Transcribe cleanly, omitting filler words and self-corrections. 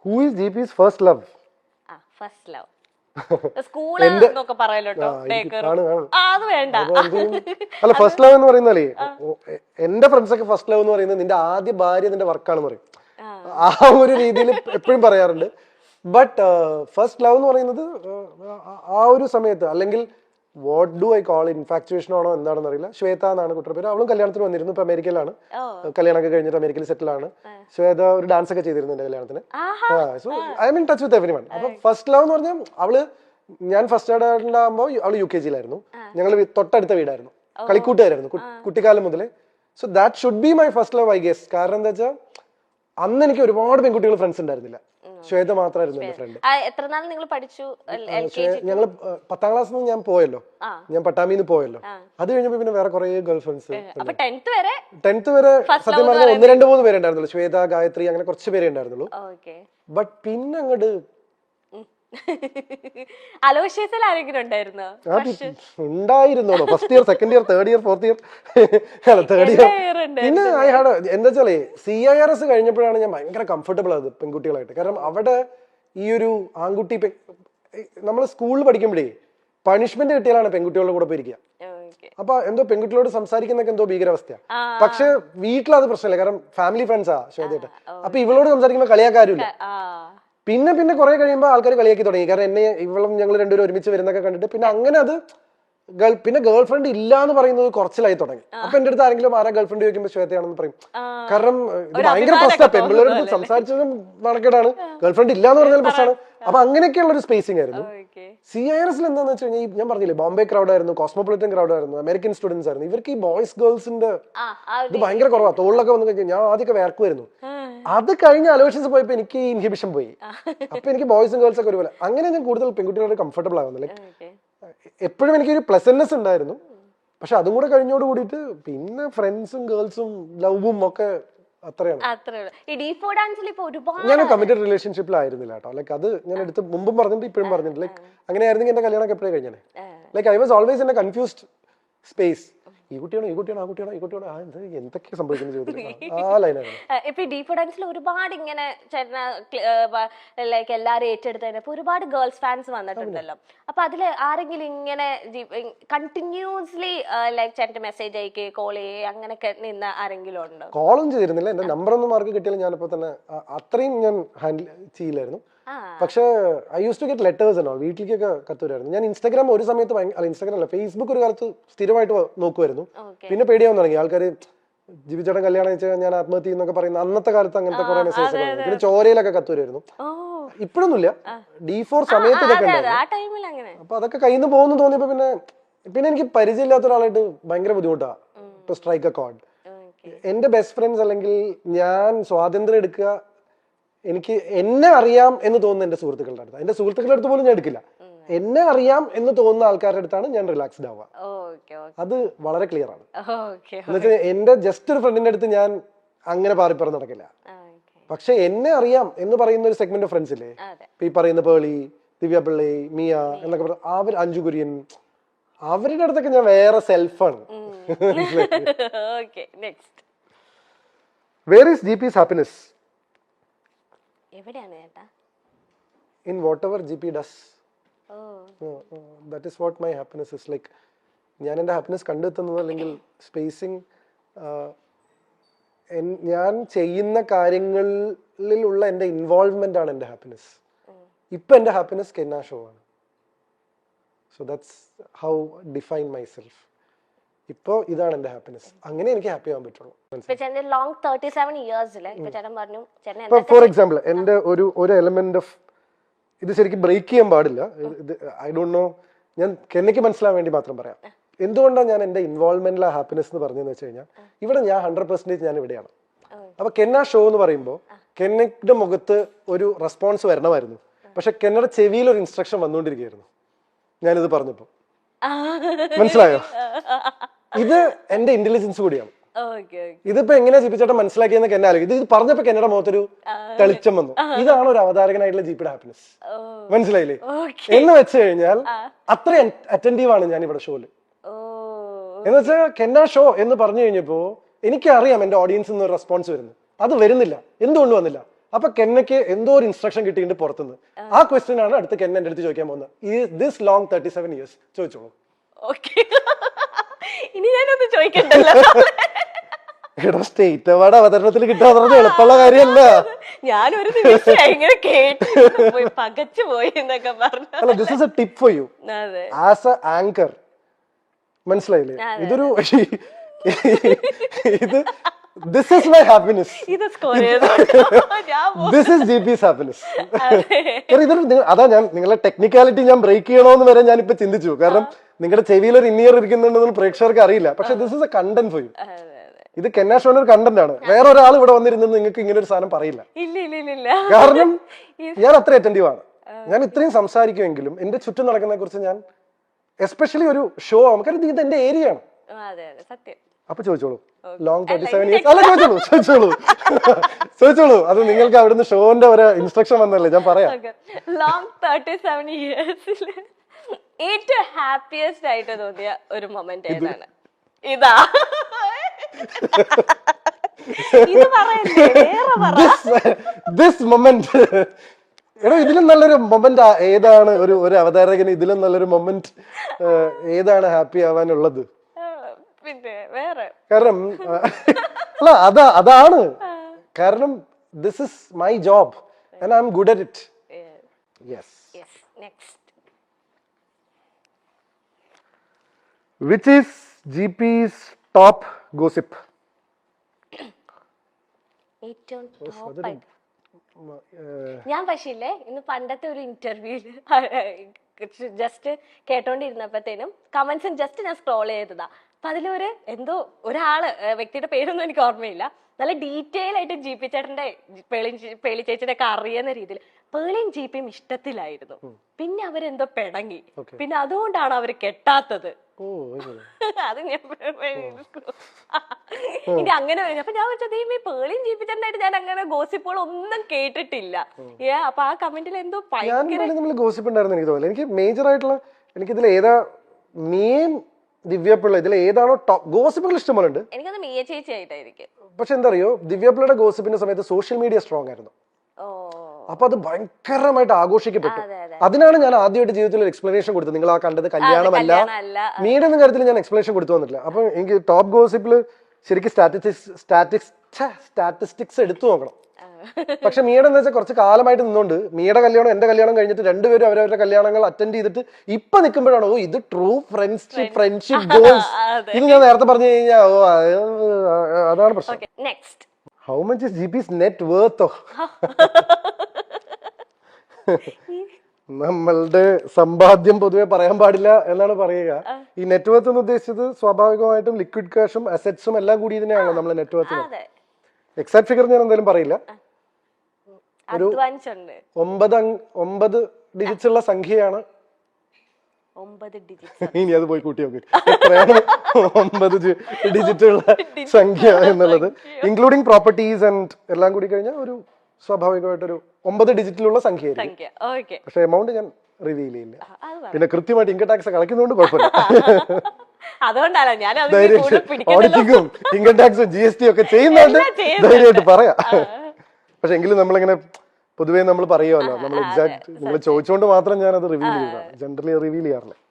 Who is GP's first love? First love സ്കൂളൊക്കെ പറയല്ലോ. അത് വേണ്ട. അല്ല, ഫസ്റ്റ് ലവ് എന്ന് പറയുന്നാലേ എന്റെ ഫ്രണ്ട്സ് ഒക്കെ ഫസ്റ്റ് ലവ് എന്ന് പറയുന്നത് നിന്റെ ആദ്യ ഭാര്യ നിന്റെ വർക്കാണെന്ന് പറയും. ആ ഒരു രീതിയിൽ എപ്പോഴും പറയാറുണ്ട്. ബട്ട് ഫസ്റ്റ് ലവ് എന്ന് പറയുന്നത് ആ ഒരു സമയത്ത്, അല്ലെങ്കിൽ what do I call infatuation ആണോ എന്താണെന്ന് അറിയില്ല. ശ്വേത എന്നാണ് കുട്ടിയുടെ പേര്. അവളും കല്യാണത്തിന് വന്നിരുന്നു. ഇപ്പൊ അമേരിക്കയിലാണ്. കല്യാണമൊക്കെ കഴിഞ്ഞിട്ട് അമേരിക്കയിൽ സെറ്റിൽ ആണ്. ശ്വേത ഒരു ഡാൻസ് ഒക്കെ ചെയ്തിരുന്നു എന്റെ കല്യാണത്തിന്. So I M in touch with everyone. അപ്പൊ ഫസ്റ്റ് ലവ് എന്ന് പറഞ്ഞാൽ അവള്, ഞാൻ ഫസ്റ്റ് സ്റ്റാൻഡേർഡിലാകുമ്പോൾ അവള് UKG ഞങ്ങൾ തൊട്ടടുത്ത വീടായിരുന്നു, കളിക്കൂട്ടുകാരായിരുന്നു കുട്ടിക്കാലം മുതലേ. So that should be my first love I guess. കാരണം എന്താ വെച്ചാൽ അന്ന് എനിക്ക് ഒരുപാട് പെൺകുട്ടികൾ ഫ്രണ്ട്സ് ഉണ്ടായിരുന്നില്ല. ശ്വേത മാത്രമായിരുന്നു എന്റെ ഫ്രണ്ട്. എത്ര നാൾ നിങ്ങൾ പഠിച്ചു? ഞങ്ങള് 10ാം ക്ലാസ്സിൽ നിന്ന് ഞാൻ പോയല്ലോ, ഞാൻ പട്ടാമിന്ന് പോയല്ലോ. അത് കഴിഞ്ഞപ്പോ പിന്നെ വേറെ കുറെ ഗേൾ ഫ്രണ്ട്സ്. 10th വരെ സത്യം പറഞ്ഞാൽ 1-2-3 പേരുണ്ടായിരുന്നുള്ളൂ. ശ്വേത, ഗായത്രി, അങ്ങനെ കുറച്ച് പേരേ ഉണ്ടായിരുന്നുള്ളൂ. ബട്ട് പിന്നെ അങ്ങോട്ട് അലോഷ്യസിൽ ആരെങ്കിലും ഉണ്ടായിരുന്നോ? ഉണ്ടായിരുന്നോ? First year, second year, third year, fourth year, third year. പിന്നെ ഐ ഹാഡ് എന്താ വെച്ചാലേ CIRS കഴിഞ്ഞപ്പോഴാണ് ഞാൻ ഭയങ്കര കംഫർട്ടബിൾ ആയത് പെൺകുട്ടികളായിട്ട്. കാരണം അവിടെ ഈ ഒരു ആൺകുട്ടി, നമ്മൾ സ്കൂളിൽ പഠിക്കുമ്പോഴേ പണിഷ്മെന്റ് കിട്ടിയാലാണ് പെൺകുട്ടികളുടെ കൂടെ പോയിരിക്കുക. അപ്പൊ എന്തോ പെൺകുട്ടികളോട് സംസാരിക്കുന്നൊക്കെ എന്തോ ഭീകരാവസ്ഥ. പക്ഷെ വീട്ടിലത് പ്രശ്നമില്ല, കാരണം ഫാമിലി ഫ്രണ്ട്സാ ശ്വേതയായിട്ട്. അപ്പൊ ഇവളോട് സംസാരിക്കുമ്പോൾ കളിയാക്കാരുമില്ല. പിന്നെ പിന്നെ കുറെ കഴിയുമ്പോൾ ആൾക്കാർ കളിയാക്കി തുടങ്ങി. കാരണം എന്നെ ഇവളും ഞങ്ങൾ രണ്ടുപേരും ഒരുമിച്ച് വരുന്നൊക്കെ കണ്ടിട്ട് പിന്നെ അങ്ങനെ അത് പിന്നെ ഗേൾ ഫ്രണ്ട് ഇല്ല എന്ന് പറയുന്നത് കുറച്ചിലായി തുടങ്ങി. അപ്പൊ എന്റെ അടുത്ത് ആരെങ്കിലും ആരാ ഗേൾ ഫ്രണ്ട് ചോദിക്കുമ്പോൾ ശ്വേതയാണെന്ന് പറയും. കാരണം ഇത് ഭയങ്കര പ്രശ്നമാണ്, പെൺപിള്ളേരോട് സംസാരിച്ചതും നടക്കേടാണ്, ഗേൾ ഫ്രണ്ട് ഇല്ല എന്ന് പറഞ്ഞാൽ പ്രശ്നമാണ്. അപ്പൊ അങ്ങനെയൊക്കെയുള്ള ഒരു സ്പേസിംഗ് ആയിരുന്നു. CIRS എന്താന്ന് വെച്ച് കഴിഞ്ഞാൽ ഞാൻ പറഞ്ഞില്ലേ, ബോംബെ ക്രൗഡ് ആയിരുന്നു, കോസ്മോപൊളിറ്റൻ ക്രൗഡ് ആയിരുന്നു, അമേരിക്കൻ സ്റ്റുഡൻസ് ആയിരുന്നു. ഇവർക്ക് ഈ ബോയ്സ് ഗേൾസിന്റെ ഇത് ഭയങ്കര കുറവാ. തോളിലൊക്കെ വന്നു കഴിഞ്ഞാൽ ഞാൻ ആദ്യമൊക്കെ വേർക്കുമായിരുന്നു. അത് കഴിഞ്ഞ അലോഷ്യൻസ് പോയപ്പോ എനിക്ക് ഇൻഹിബിഷൻ പോയി. അപ്പൊ എനിക്ക് ബോയ്സും ഗേൾസ് ഒക്കെ ഒരുപോലെ. അങ്ങനെ ഞാൻ കൂടുതൽ പെൺകുട്ടികളോട് കംഫർട്ടബിൾ ആവുന്നു. ലൈക്ക് എപ്പോഴും എനിക്കൊരു പ്ലസന്റ്നെസ് ഉണ്ടായിരുന്നു. പക്ഷെ അതും കൂടെ കഴിഞ്ഞോട് കൂടിയിട്ട് പിന്നെ ഫ്രണ്ട്സും ഗേൾസും ലവും ഒക്കെ അത്രയാണ്. ഞാൻ കമ്മിറ്റഡ് റിലേഷൻഷിപ്പിലായിരുന്നില്ല കേട്ടോ. ലൈക്ക് അത് ഞാൻ എടുത്ത് മുമ്പും പറഞ്ഞിട്ട് ഇപ്പോഴും പറഞ്ഞിട്ട്, ലൈക്ക് അങ്ങനെയായിരുന്നെങ്കിൽ എന്റെ കല്യാണം എപ്പോഴേ കഴിഞ്ഞേ. Like I was always in A confused space. ഈ കുട്ടിയാണോ, ഈ കുട്ടിയാണോ, ആ കുട്ടിയാണോ, ഈ കുട്ടിയാണോ, എന്തൊക്കെ സംഭവിക്കുന്നു ചോദിച്ചിട്ട് ആ ലൈനാണ്. ഇപ്പൊ ഡീപ്പ് ഡാൻസിൽ ഒരുപാട് ഇങ്ങനെ ലൈക്ക് എല്ലാരും ഏറ്റെടുത്തതിന് ഒരുപാട് ഗേൾസ് ഫാൻസ് വന്നിട്ടുണ്ടല്ലോ. അപ്പൊ അതില് ആരെങ്കിലും ഇങ്ങനെ കണ്ടിന്യൂസ്ലി ലൈക്ക് ചേട്ടന്റെ മെസ്സേജ് അയക്കുക, കോൾ ചെയ്യുക, അങ്ങനെയൊക്കെ നിന്ന ആരെങ്കിലും ഉണ്ടോ? കോളും ചെയ്തിരുന്നില്ല. എന്റെ നമ്പർ ഒന്നും മാർക്ക് കിട്ടിയാലും ഞാനിപ്പോ തന്നെ അത്രയും ഞാൻ ഹാൻഡിൽ ചെയ്യില്ലായിരുന്നു. പക്ഷേ I use to get letters എന്നോ, വീട്ടിലേക്കൊക്കെ കത്തുവരായിരുന്നു. ഞാൻ ഇൻസ്റ്റാഗ്രാം ഒരു സമയത്ത് അല്ല, ഇൻസ്റ്റാഗ്രാം അല്ല, ഫേസ്ബുക്ക് ഒരു കാലത്ത് സ്ഥിരമായിട്ട് നോക്കുമായിരുന്നു. പിന്നെ പേടിയാവാൻ തുടങ്ങി. ആൾക്കാർ ജീവിച്ചേട്ടൻ കല്യാണം വെച്ചാൽ ഞാൻ ആത്മഹത്യ എന്നൊക്കെ പറയുന്ന അന്നത്തെ കാലത്ത് അങ്ങനത്തെ കുറെ മെസ്സേജ്. പിന്നെ ചോരയിലൊക്കെ കത്തുവരായിരുന്നു. ഇപ്പോഴൊന്നുമില്ല, D4 സമയത്ത് ഇതൊക്കെ ഉണ്ടായിരുന്നു. അപ്പൊ അതൊക്കെ കയ്യിൽ നിന്ന് പോകുന്നു തോന്നിയപ്പോ പിന്നെ എനിക്ക് പരിചയമില്ലാത്ത ഒരാളായിട്ട് ഭയങ്കര ബുദ്ധിമുട്ടാണ് ടു സ്ട്രൈക്ക് എ കോർഡ്. എന്റെ ബെസ്റ്റ് ഫ്രണ്ട്സ് അല്ലെങ്കിൽ ഞാൻ സ്വാതന്ത്ര്യം എടുക്കുക, എനിക്ക് എന്നെ അറിയാം എന്ന് തോന്നുന്ന എന്റെ സുഹൃത്തുക്കളുടെ അടുത്ത്, എന്റെ സുഹൃത്തുക്കളുടെ അടുത്ത് പോലും ഞാൻ എടുക്കില്ല. എന്നെ അറിയാം എന്ന് തോന്നുന്ന ആൾക്കാരുടെ അടുത്താണ് ഞാൻ റിലാക്സ്ഡ് ആവുക. അത് വളരെ ക്ലിയർ ആണ്. എന്നുവെച്ചാൽ എന്റെ ജസ്റ്റ് ഒരു ഫ്രണ്ടിന്റെ അടുത്ത് ഞാൻ അങ്ങനെ പാറിപ്പറന്ന് നടക്കില്ല. പക്ഷെ എന്നെ അറിയാം എന്ന് പറയുന്ന ഒരു സെഗ്മെന്റ് ഓഫ് ഫ്രണ്ട്സ് ഇല്ലേ, ഈ പറയുന്ന പേളി, ദിവ്യ പിള്ളി, മിയ എന്നൊക്കെ പറഞ്ഞ അവർ, അഞ്ജു കുര്യൻ, അവരുടെ അടുത്തൊക്കെ ഞാൻ വേറെ സെൽഫാണ്. Where is GP's happiness? In whatever GP does. That is what my happiness is. Like ഞാൻ എൻ്റെ ഹാപ്പിനെസ് കണ്ടെത്തുന്നത് അല്ലെങ്കിൽ സ്പേസിങ്, ഞാൻ ചെയ്യുന്ന കാര്യങ്ങളിലുള്ള എൻ്റെ ഇൻവോൾവ്മെന്റ് ആണ് എൻ്റെ ഹാപ്പിനെസ്. ഇപ്പൊ എൻ്റെ ഹാപ്പിനെസ് കെന്ന ഷോ ആണ്. So that's how define my self. ഇപ്പൊ ഇതാണ് എന്റെ ഹാപ്പിനെസ്. അങ്ങനെ എനിക്ക് ഹാപ്പി ആവാൻ പറ്റുള്ളൂ. ഫോർ എക്സാമ്പിൾ എന്റെ ഒരു എലമെന്റ് ഓഫ് ഇത് ശരിക്കും ബ്രേക്ക് ചെയ്യാൻ പാടില്ല. ഐ ഡോണ്ട് നോ, ഞാൻ കെന്നയ്ക്ക് മനസ്സിലാൻ വേണ്ടി മാത്രം പറയാം. എന്തുകൊണ്ടാണ് ഞാൻ എന്റെ ഇൻവോൾവ്മെന്റിലെ ഹാപ്പിനെസ് എന്ന് പറഞ്ഞതെന്ന് വെച്ച് കഴിഞ്ഞാൽ, ഇവിടെ ഞാൻ 100% ഞാൻ ഇവിടെയാണ്. അപ്പൊ കെന്ന ഷോ എന്ന് പറയുമ്പോൾ കെന്നയുടെ മുഖത്ത് ഒരു റെസ്പോൺസ് വരണമായിരുന്നു. പക്ഷെ കെന്നയുടെ ചെവിയിൽ ഒരു ഇൻസ്ട്രക്ഷൻ വന്നുകൊണ്ടിരിക്കുകയായിരുന്നു ഞാനിത് പറഞ്ഞപ്പോ. മനസ്സിലായോ? ഇത് എന്റെ ഇന്റലിജൻസ് കൂടിയാണ്. ഇതിപ്പോ എങ്ങനെയാ ജിപിച്ചേട്ടൻ മനസ്സിലാക്കിയെന്ന് കെന്ന ആലോചിക്കും. ഇത് പറഞ്ഞപ്പോ കെന്നയുടെ മുഖത്തൊരു തെളിച്ചം വന്നു. ഇതാണ് ഒരു അവതാരകനായിട്ടുള്ള ജിപിയുടെ ഹാപ്പിനെസ്. മനസ്സിലായില്ലേ? എന്ന് വെച്ച് കഴിഞ്ഞാൽ അത്ര അറ്റൻറ്റീവ് ആണ് ഞാൻ ഇവിടെ ഷോയില്. എന്ന് വെച്ചാൽ കെന്ന ഷോ എന്ന് പറഞ്ഞു കഴിഞ്ഞപ്പോ എനിക്കറിയാം എന്റെ ഓഡിയൻസിൽ നിന്ന് ഒരു റെസ്പോൺസ് വരുന്നു. അത് വരുന്നില്ല. എന്തുകൊണ്ട് വന്നില്ല? അപ്പൊ കെന്നയ്ക്ക് എന്തോ ഒരു ഇൻസ്ട്രക്ഷൻ കിട്ടിയിട്ടുണ്ട് പുറത്തുനിന്ന്. ആ ക്വസ്റ്റ്യൻ ആണ് അടുത്ത് കെന്ന എന്റെ അടുത്ത് ചോദിക്കാൻ പോകുന്നത്. Is this long 37 years? ചോദിച്ചോളൂ. ഓക്കെ, ഇനി ഞാനൊന്ന് ചോദിക്കണ്ടല്ലോ. എടാ, സ്റ്റേറ്റ് അവാർഡ് അവതരണത്തിൽ കിട്ടാൻ എളുപ്പമുള്ള കാര്യമല്ല. ഞാനൊരു നിമിഷം ഇങ്ങനെ കേട്ട് പോയി പകച്ചു പോയി എന്നൊക്കെ പറഞ്ഞു. അല്ല, this is A tip for you അതെ, ആസ് എ ആങ്കർ. മനസ്സിലായില്ലേ? ഇതൊരു ഇത് this is my happiness. ഇത് സ്കോർ ചെയ്തു. This is GP's happiness. അതാ ഞാൻ നിങ്ങളെ ടെക്നിക്കാലിറ്റി ഞാൻ ബ്രേക്ക് ചെയ്യണോന്ന് വരെ ഞാൻ ഇപ്പൊ ചിന്തിച്ചു. കാരണം നിങ്ങളുടെ ചെവിയിൽ ഒരു ഇന്നിയർ ഇരിക്കുന്നുണ്ടെന്ന് പ്രേക്ഷകർക്ക് അറിയില്ല. പക്ഷെ this is A content for you. ഇത് കെന്ന ഷോന്റെ ഒരു കണ്ടന്റ് ആണ്. വേറെ ഒരാൾ ഇവിടെ വന്നിരുന്നത് നിങ്ങൾക്ക് ഇങ്ങനെ ഒരു സാധനം പറയില്ല. കാരണം ഞാൻ അത്ര അറ്റൻറ്റീവ് ആണ്. ഞാൻ ഇത്രയും സംസാരിക്കുമെങ്കിലും എന്റെ ചുറ്റും നടക്കുന്നതിനെ കുറിച്ച് ഞാൻ എസ്പെഷ്യലി ഒരു ഷോ ആവുമ്പോൾ, കാരണം ഇത് എന്റെ ഏരിയ ആണ്. സത്യം. അപ്പൊ ചോദിച്ചോളൂ, ലോങ് 37 years? അല്ല, ചോദിച്ചോളൂ. അത് നിങ്ങൾക്ക് അവിടുന്ന് ഷോന്റെ ഒരു ഇൻസ്ട്രക്ഷൻ വന്നല്ലേ, ഞാൻ പറയാം. ലോങ് 37 years ഏറ്റവും ഹാപ്പിയസ്റ്റ് ആയിട്ട് തോന്നിയ ഒരു മൊമെന്റ് ഏതാണ്? ഇതാ, ഇത് പറയല്ലേ, വേറെ പറ. This moment. എടോ, ഇതിലും നല്ലൊരു മൊമെന്റ് ഏതാണ്? ഒരു അവതാരകന് ഇതിലും നല്ലൊരു മൊമെന്റ് ഏതാണ് ഹാപ്പി ആവാനുള്ളത്? പിന്നെ വേറെ കാരണം അല്ല, അതാണ് കാരണം this is my job and I am good at it. Yes. Next. Which is GP's top gossip? ഏറ്റവും ടോപ്പ്. ഞാൻ പക്ഷേ ഇല്ലേ, ഇന്ന് പണ്ടത്തെ ഒരു ഇന്റർവ്യൂല് ജസ്റ്റ് കേട്ടോണ്ടിരുന്നപ്പോഴത്തേനും കമന്റ്സും ജസ്റ്റ് ഞാൻ സ്ക്രോൾ ചെയ്തതാ. അപ്പൊ അതിലൊരു എന്തോ ഒരാള്, വ്യക്തിയുടെ പേരൊന്നും എനിക്ക് ഓർമ്മയില്ല, നല്ല ഡീറ്റെയിൽ ആയിട്ട് GP ചേട്ടന്റെ പേളി ചേച്ചിയുടെ ഒക്കെ അറിയുന്ന രീതിയിൽ പേളിയും GPയും ഇഷ്ടത്തിലായിരുന്നു. പിന്നെ അവരെന്തോ പിണങ്ങി. പിന്നെ അതുകൊണ്ടാണ് അവര് കെട്ടാത്തത്. അത് ഞാൻ ഇനി അങ്ങനെ അപ്പൊ ഞാൻ വെച്ചത് ഈ പേളിയും GP ചേട്ടനായിട്ട് ഞാൻ അങ്ങനെ ഗോസിപ്പുകൾ ഒന്നും കേട്ടിട്ടില്ല. അപ്പൊ ആ കമന്റിൽ എന്തോ ഗോസിപ്പ് ഉണ്ടായിരുന്നു എനിക്ക് തോന്നുന്നു. എനിക്ക് മേജർ ആയിട്ടുള്ള എനിക്കിതിൽ ഏതാ ദിവ്യപിള്ള, ഇതിൽ ഏതാണോ ടോപ്പ് ഗോസിപ്പുകൾ ഇഷ്ടംപോലെ ഉണ്ട്. എനിക്കത് മിയ ചേച്ചി ആയിട്ടായിരിക്കും. പക്ഷെ എന്താ അറിയോ, ദിവ്യപിള്ളയുടെ ഗോസിപ്പിന്റെ സമയത്ത് സോഷ്യൽ മീഡിയ സ്ട്രോങ് ആയിരുന്നു. അപ്പൊ അത് ഭയങ്കരമായിട്ട് ആഘോഷിക്കപ്പെട്ടു. അതിനാണ് ഞാൻ ആദ്യമായിട്ട് ജീവിതത്തിൽ ഒരു എക്സ്പ്ലനേഷൻ കൊടുത്തത്. നിങ്ങൾ ആ കണ്ടത് കല്യാണമല്ല, മീഡിയ എന്ന കാര്യത്തിൽ ഞാൻ എക്സ്പ്ലനേഷൻ കൊടുത്തു വന്നിട്ടില്ല. അപ്പൊ എനിക്ക് ടോപ്പ് ഗോസിപ്പിൽ ശരിക്കും സ്റ്റാറ്റിസ്റ്റിക്സ് എടുത്തു നോക്കണം. പക്ഷെ മീയുടെ എന്ന് വെച്ചാൽ കുറച്ച് കാലമായിട്ട് നിന്നുകൊണ്ട് മിയുടെ കല്യാണം എന്റെ കല്യാണം കഴിഞ്ഞിട്ട് രണ്ടുപേരും അവരവരുടെ കല്യാണങ്ങൾ അറ്റൻഡ് ചെയ്തിട്ട് ഇപ്പൊ നിൽക്കുമ്പോഴാണോ ഇത് ട്രൂ ഫ്രണ്ട്ഷിപ്പ് ഗോൾസ്. ഇത് ഞാൻ നേരത്തെ പറഞ്ഞു കഴിഞ്ഞാൽ അതാണ് പ്രശ്നം. How much is GP's net വർത്തോ? നമ്മളുടെ സമ്പാദ്യം പൊതുവെ പറയാൻ പാടില്ല എന്നാണ് പറയുക. ഈ നെറ്റ് വർത്ത് എന്ന് ഉദ്ദേശിച്ചത് സ്വാഭാവികമായിട്ടും ലിക്വിഡ് ക്യാഷും അസറ്റ്സും എല്ലാം കൂടി ഇതിനെയാണല്ലോ നമ്മൾ നെറ്റ് വർത്ത്. എക്സാക്ട് ഫിഗർ ഞാൻ എന്തായാലും പറയില്ല. ഒരു 9 ഡിജിറ്റ്സ് ഉള്ള സംഖ്യയാണ്. ഇനി അത് പോയി കൂട്ടി നോക്ക് എത്രയാണ് 9 ഡിജിറ്റ് ഉള്ള സംഖ്യ എന്നുള്ളത്, ഇൻക്ലൂഡിങ് പ്രോപ്പർട്ടീസ് ആൻഡ് എല്ലാം കൂടി കഴിഞ്ഞാൽ ഒരു സ്വാഭാവികമായിട്ടൊരു 9 ഡിജിറ്റിലുള്ള സംഖ്യ. പക്ഷെ എമൗണ്ട് ഞാൻ റിവീൽ ചെയ്യില്ല. പിന്നെ കൃത്യമായിട്ട് ഇൻകം ടാക്സ് കളയ്ക്കുന്നതുകൊണ്ട് കുഴപ്പമില്ല. ഓഡിറ്റിങ്ങും ഇൻകം ടാക്സും GST ഒക്കെ ചെയ്യുന്നുണ്ട്, ധൈര്യമായിട്ട് പറയാം. പക്ഷെ എങ്കിലും നമ്മളിങ്ങനെ പൊതുവേ നമ്മൾ പറയുമല്ലോ, നമ്മൾ എക്സാക്ട് നിങ്ങൾ ചോദിച്ചുകൊണ്ട് മാത്രം ഞാൻ അത് റിവീൽ ചെയ്തതാണ്. ജനറലി റിവീൽ ചെയ്യാറില്ല.